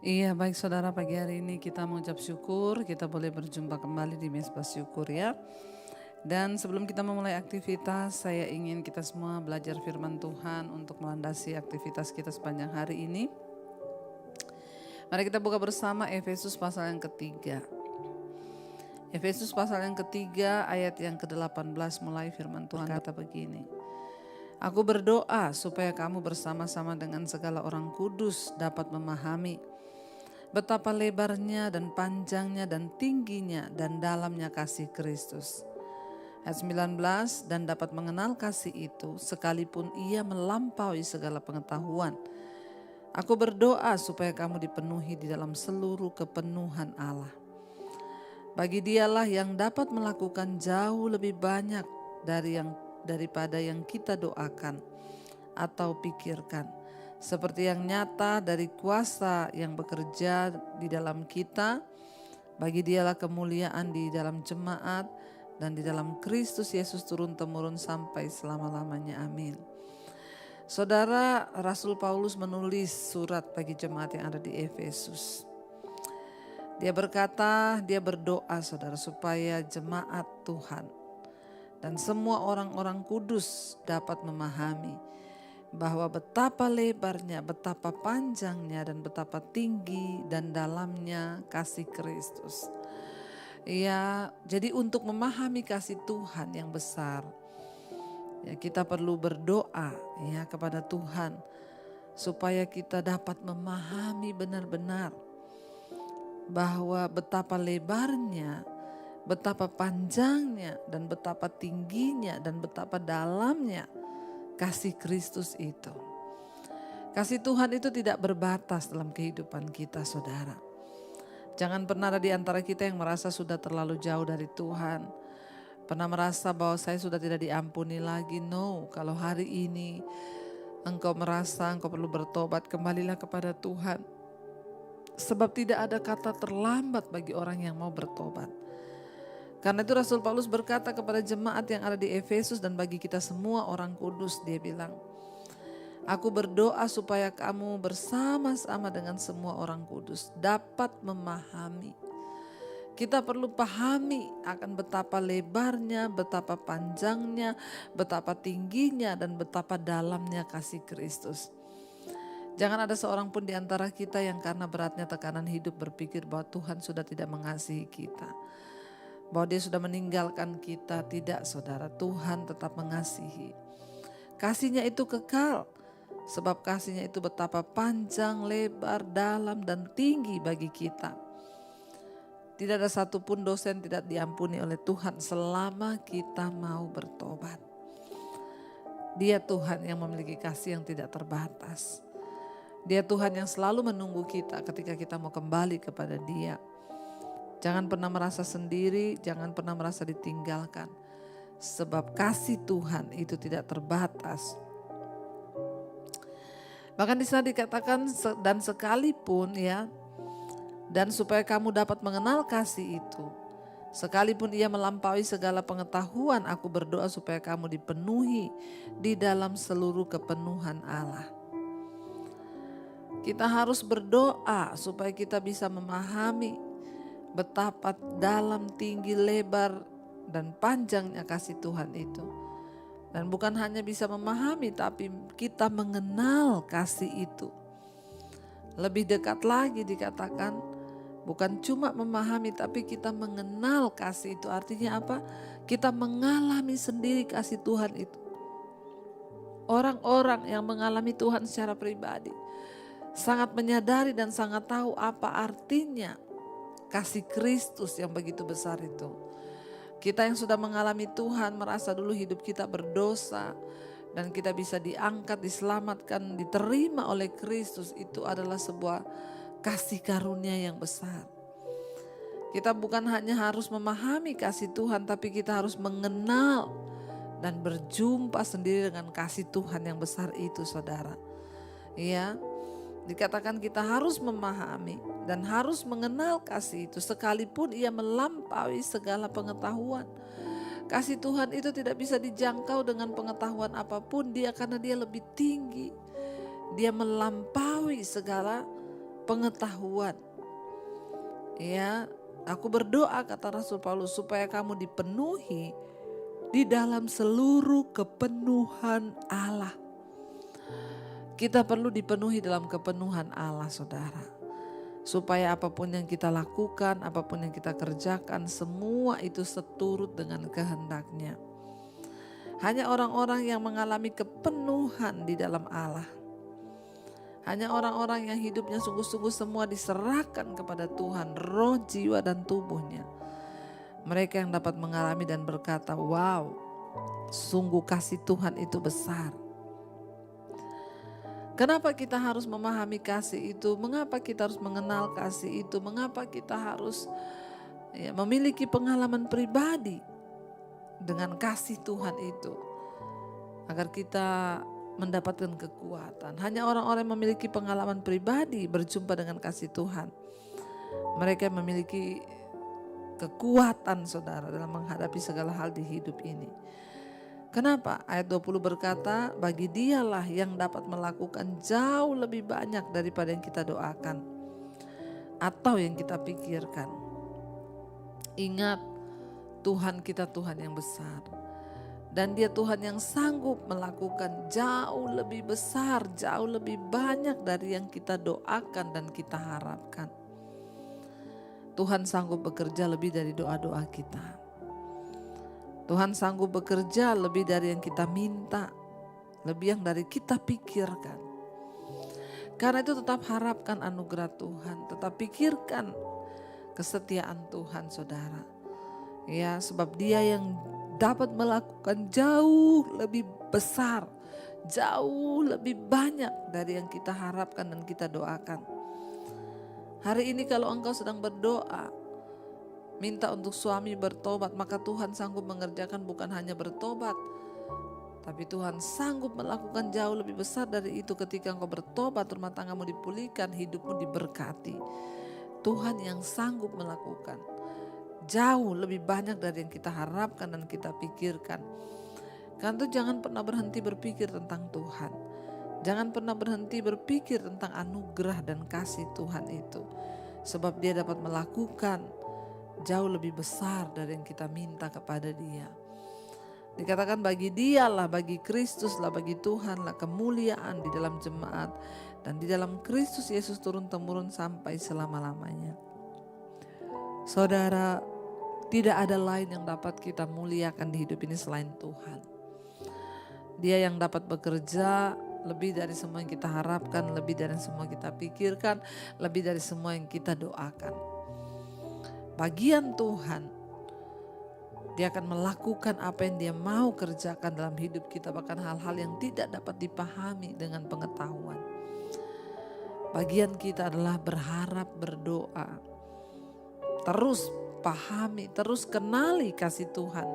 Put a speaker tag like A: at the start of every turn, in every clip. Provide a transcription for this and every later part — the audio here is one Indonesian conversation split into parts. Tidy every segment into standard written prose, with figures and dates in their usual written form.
A: Iya, baik saudara, pagi hari ini kita mengucap syukur, kita boleh berjumpa kembali di Mesbah Syukur ya. Dan sebelum kita memulai aktivitas, saya ingin kita semua belajar firman Tuhan untuk melandasi aktivitas kita sepanjang hari ini. Mari kita buka bersama Efesus pasal yang ketiga. Efesus pasal yang ketiga ayat yang ke-18 mulai firman Tuhan kata begini. Aku berdoa supaya kamu bersama-sama dengan segala orang kudus dapat memahami betapa lebarnya dan panjangnya dan tingginya dan dalamnya kasih Kristus. Ayat 19, dan dapat mengenal kasih itu sekalipun ia melampaui segala pengetahuan. Aku berdoa supaya kamu dipenuhi di dalam seluruh kepenuhan Allah. Bagi dialah yang dapat melakukan jauh lebih banyak daripada yang kita doakan atau pikirkan, seperti yang nyata dari kuasa yang bekerja di dalam kita. Bagi dialah kemuliaan di dalam jemaat dan di dalam Kristus Yesus turun-temurun sampai selama-lamanya. Amin. Saudara, Rasul Paulus menulis surat bagi jemaat yang ada di Efesus. Dia berkata, dia berdoa saudara supaya jemaat Tuhan dan semua orang-orang kudus dapat memahami bahwa betapa lebarnya, betapa panjangnya, dan betapa tinggi dan dalamnya kasih Kristus. Ya, jadi untuk memahami kasih Tuhan yang besar, ya kita perlu berdoa ya kepada Tuhan supaya kita dapat memahami benar-benar bahwa betapa lebarnya, betapa panjangnya, dan betapa tingginya, dan betapa dalamnya kasih Kristus itu. Kasih Tuhan itu tidak berbatas dalam kehidupan kita, saudara. Jangan pernah ada di antara kita yang merasa sudah terlalu jauh dari Tuhan. Pernah merasa bahwa saya sudah tidak diampuni lagi. No, kalau hari ini engkau merasa engkau perlu bertobat, kembalilah kepada Tuhan. Sebab tidak ada kata terlambat bagi orang yang mau bertobat. Karena itu Rasul Paulus berkata kepada jemaat yang ada di Efesus dan bagi kita semua orang kudus, dia bilang, aku berdoa supaya kamu bersama-sama dengan semua orang kudus dapat memahami. Kita perlu pahami akan betapa lebarnya, betapa panjangnya, betapa tingginya, dan betapa dalamnya kasih Kristus. Jangan ada seorang pun di antara kita yang karena beratnya tekanan hidup berpikir bahwa Tuhan sudah tidak mengasihi kita, bahwa dia sudah meninggalkan kita. Tidak, saudara, Tuhan tetap mengasihi. Kasihnya itu kekal, sebab kasihnya itu betapa panjang, lebar, dalam, dan tinggi bagi kita. Tidak ada satupun dosa yang tidak diampuni oleh Tuhan selama kita mau bertobat. Dia Tuhan yang memiliki kasih yang tidak terbatas. Dia Tuhan yang selalu menunggu kita ketika kita mau kembali kepada Dia. Jangan pernah merasa sendiri, jangan pernah merasa ditinggalkan. Sebab kasih Tuhan itu tidak terbatas. Bahkan di sana dikatakan dan sekalipun ya, dan supaya kamu dapat mengenal kasih itu, sekalipun ia melampaui segala pengetahuan, aku berdoa supaya kamu dipenuhi di dalam seluruh kepenuhan Allah. Kita harus berdoa supaya kita bisa memahami betapa dalam, tinggi, lebar, dan panjangnya kasih Tuhan itu. Dan bukan hanya bisa memahami, tapi kita mengenal kasih itu. Lebih dekat lagi dikatakan, bukan cuma memahami, tapi kita mengenal kasih itu. Artinya apa? Kita mengalami sendiri kasih Tuhan itu. Orang-orang yang mengalami Tuhan secara pribadi sangat menyadari dan sangat tahu apa artinya kasih Kristus yang begitu besar itu. Kita yang sudah mengalami Tuhan merasa dulu hidup kita berdosa dan kita bisa diangkat, diselamatkan, diterima oleh Kristus. Itu adalah sebuah kasih karunia yang besar. Kita bukan hanya harus memahami kasih Tuhan, tapi kita harus mengenal dan berjumpa sendiri dengan kasih Tuhan yang besar itu, saudara. Ya, dikatakan kita harus memahami dan harus mengenal kasih itu sekalipun ia melampaui segala pengetahuan. Kasih Tuhan itu tidak bisa dijangkau dengan pengetahuan apapun, karena dia lebih tinggi. Dia melampaui segala
B: pengetahuan. Ya, aku berdoa kata Rasul Paulus supaya kamu dipenuhi di dalam seluruh kepenuhan Allah. Kita perlu dipenuhi dalam kepenuhan Allah, saudara. Supaya apapun yang kita lakukan, apapun yang kita kerjakan, semua itu seturut dengan kehendak-Nya. Hanya orang-orang yang mengalami kepenuhan di dalam Allah. Hanya orang-orang yang hidupnya sungguh-sungguh semua diserahkan kepada Tuhan, roh, jiwa, dan tubuhnya. Mereka yang dapat mengalami dan berkata, wow, sungguh kasih Tuhan itu besar. Kenapa kita harus memahami kasih itu? Mengapa kita harus mengenal kasih itu? Mengapa kita harus memiliki pengalaman pribadi dengan kasih Tuhan itu? Agar kita mendapatkan kekuatan. Hanya orang-orang yang memiliki pengalaman pribadi berjumpa dengan kasih Tuhan. Mereka memiliki kekuatan, saudara, dalam menghadapi segala hal di hidup ini. Kenapa? Ayat 20 berkata, bagi Dialah yang dapat melakukan jauh lebih banyak daripada yang kita doakan atau yang kita pikirkan. Ingat, Tuhan kita Tuhan yang besar. Dan Dia Tuhan yang sanggup melakukan jauh lebih besar, jauh lebih banyak dari yang kita doakan dan kita harapkan. Tuhan sanggup bekerja lebih dari doa-doa kita. Tuhan sanggup bekerja lebih dari yang kita minta, lebih yang dari kita pikirkan. Karena itu tetap harapkan anugerah Tuhan, tetap pikirkan kesetiaan Tuhan, saudara. Ya, sebab Dia yang dapat melakukan jauh lebih besar, jauh lebih banyak dari yang kita harapkan dan kita doakan. Hari ini kalau engkau sedang berdoa, minta untuk suami bertobat, maka Tuhan sanggup mengerjakan bukan hanya bertobat, tapi Tuhan sanggup melakukan jauh lebih besar dari itu. Ketika engkau bertobat, rumah tanggamu dipulihkan, hidupmu diberkati. Tuhan yang sanggup melakukan jauh lebih banyak dari yang kita harapkan dan kita pikirkan. Karena itu jangan pernah berhenti berpikir tentang Tuhan. Jangan pernah berhenti berpikir tentang anugerah dan kasih Tuhan itu. Sebab Dia dapat melakukan jauh lebih besar dari yang kita minta kepada Dia. Dikatakan bagi Dialah, bagi Kristuslah, bagi Tuhanlah kemuliaan di dalam jemaat dan di dalam Kristus Yesus turun-temurun sampai selama-lamanya. Saudara, tidak ada lain yang dapat kita muliakan di hidup ini selain Tuhan. Dia yang dapat bekerja lebih dari semua yang kita harapkan, lebih dari semua yang kita pikirkan, lebih dari semua yang kita doakan. Bagian Tuhan, Dia akan melakukan apa yang Dia mau kerjakan dalam hidup kita, bahkan hal-hal yang tidak dapat dipahami dengan pengetahuan. Bagian kita adalah berharap, berdoa, terus pahami, terus kenali kasih Tuhan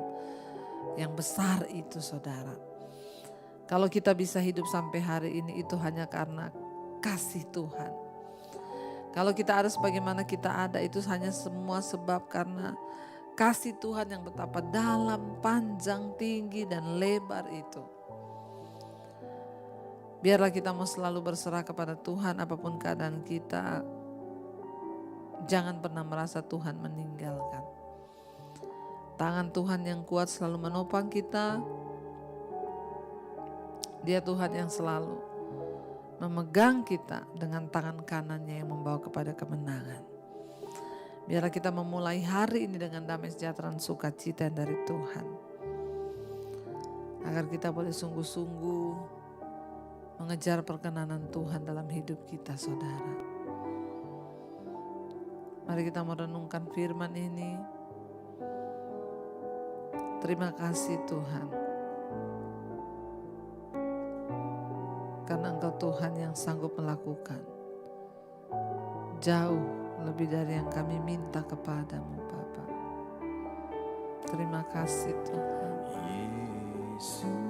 B: yang besar itu, saudara. Kalau kita bisa hidup sampai hari ini itu hanya karena kasih Tuhan. Kalau kita ada sebagaimana kita ada itu hanya semua sebab karena kasih Tuhan yang betapa dalam, panjang, tinggi, dan lebar itu. Biarlah kita mau selalu berserah kepada Tuhan apapun keadaan kita. Jangan pernah merasa Tuhan meninggalkan. Tangan Tuhan yang kuat selalu menopang kita. Dia Tuhan yang selalu memegang kita dengan tangan kanannya yang membawa kepada kemenangan. Biarlah kita memulai hari ini dengan damai sejahtera dan sukacita dari Tuhan. Agar kita boleh sungguh-sungguh mengejar perkenanan Tuhan dalam hidup kita, saudara. Mari kita merenungkan firman ini. Terima kasih Tuhan. Karena Engkau Tuhan yang sanggup melakukan jauh lebih dari yang kami minta kepadamu, Bapa. Terima kasih Tuhan. Yesus.